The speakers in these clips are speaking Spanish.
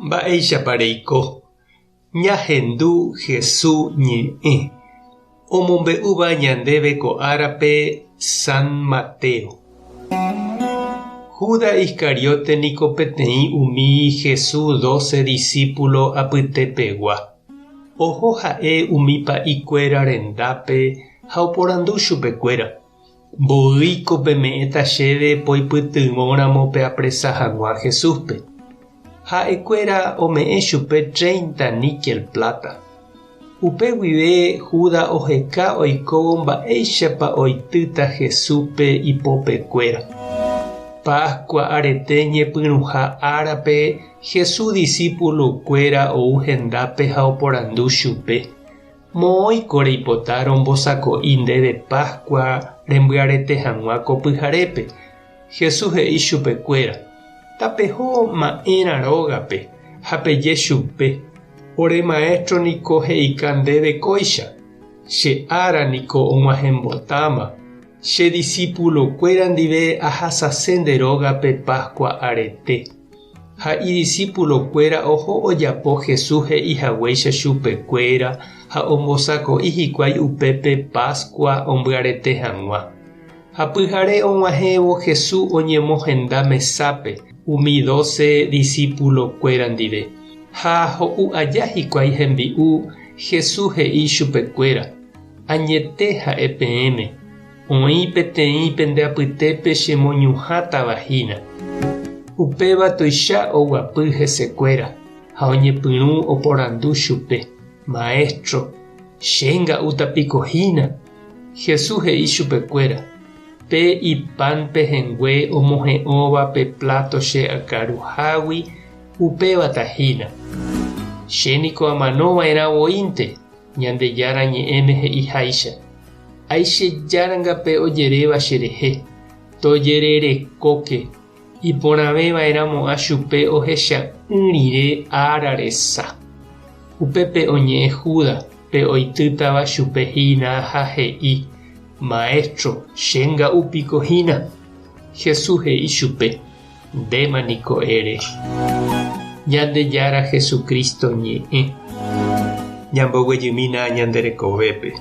Mba'eichapareiko ñahendu Jesús ñe'ẽ omombe'úva ñandéve ko árape San Mateo. Judas Iscariote niko peteĩ umi Jesús 12 discípulo apytepegua. Oho ha'e umípa ikuéra rendápe ha oporandu chupekuéra. Mboýiko peme'ẽta chéve poipytyvõramo pe apresa hag̃ua Jesúspe. Ha'ekuéra ome'ẽ chupe 30 níquel plata. Upe guive Judas oheka oikóvo mba'éichapa oitýta Jesúspe ipopekuéra. Pascua arete ñepyrũha árape Jesús discípulokuéra ou hendápe ha oporandu chupe. Moõiko reipota rombosako'i ndéve Pascua rembyarete hag̃ua ko pyharépe. Jesús he'i chupekuéra: tapeho ma'ẽra rógape ha peje chupe. Ore maestro niko he'ika ndéve kóicha. Che ára niko og̃uahẽmbotáma. Che discípulokuéra ndive ahasase nde rógape Pascua arete. Ha idiscípulokuéra oho ojapo Jesús he'ihaguéicha chupekuéra ha ombosako'i hikuái upépe Pascua ombyarete hag̃ua. Ha pyhare og̃uahẽvo Jesús oñemohenda mesápe umi 12 discípulokuéra ndive. Ha ho'u aja hikuái hembi'u Jesús he'i chupekuéra: añete ha'e peẽme. Oĩ peteĩ pende apytépe chemoñuhãtavahína. Upéva tuicha oguapy hesekuéra ha oñepyrũ oporandu chupe: maestro, chénga'utapikohína. Jesús he'i chupekuéra: pe ipan pehengue omohe'õva pe plato che akaruhágui upévatahína. Chéniko amanova'erãvoínte. Ñandejára ñe'ẽme he'iháicha: aichejárangape ojeréva cherehe. Tojererekóke. Iporãveva'erãmo'ã chupe ohecha'ỹ ára resa. Upépe oñe'ẽ Judas pe oitýtava chupehína ha he'i: maestro, chénga'upikohína. Jesús he'i chupe: ndémaniko ere. Ñandejára Jesucristo ñe'ẽ. Ñamboguejymína ñanderekovépe.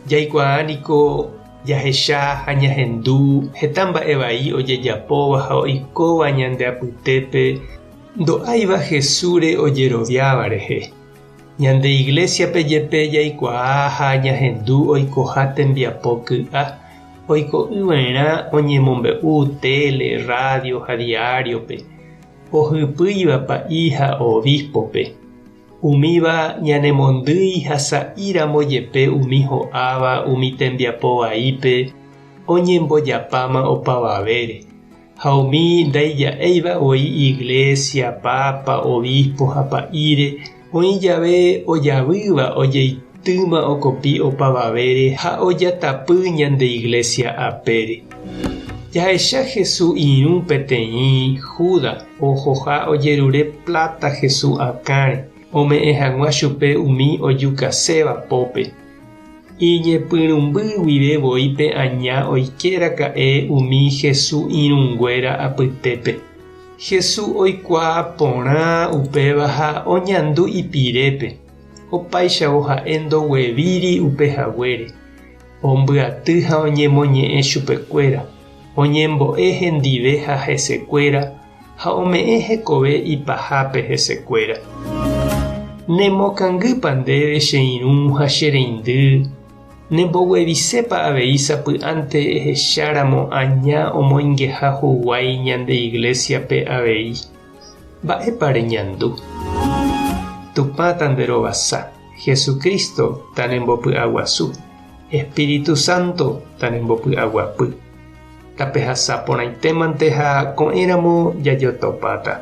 Jaikuaániko jahecha ha ñahendu heta mba'e vai ojejapóva ha oikóva ñande apytépe ndo'áiva Jesúsre ojeroviáva rehe. Ñande iglesiape jepe jaikuaa ha ñahendu oikoha tembiapo ky'a oiko'ỹva'erã oñemombe'u tele, radio ha diariope. Ohypýiva pa'i ha obispope. Umíva ñanemondýi ha sa'íramo jepe umi ho'áva umi tembiapo vaípe oñembojapáma opavavére. Ha umi ndaija'éiva oĩ iglesia, papa, obispo ha pa'íre oĩ jave ojavýva ojeitýma okopi opavavére ha ojatapy ñande iglesia apére. Jahecha Jesús irũ peteĩ Judas ohoha ojerure plata Jesús akãre. Ome'ẽ hag̃ua chupe umi ojukaséva pópe. Iñepyrũmby guivevoípe aña oikeraka'e umi Jesús irũnguéra apytépe. Jesús oikuaa porã upéva ha oñandu ipirépe. Opáichavo ha'e ndoguevíri upehaguére. Ombyaty ha oñemoñe'ẽ chupekuéra. Oñembo'e hendive ha hesekuéra ha ome'ẽ hekove ipahápe hesekuéra. Nemokangýpa ndéve che irũ ha che reindy. Nemboguevisépa avei sapy'ánte ehecháramo aña omoingeha huguái ñande iglesiape avei. Mba'épa reñandu. Tupãta nde rovasa. Jesucristo ta nembopy'aguasu. Espíritu Santo ta nembopy'aguapy. Tapehasaporãitémante ha ko'ẽramo jajotopáta.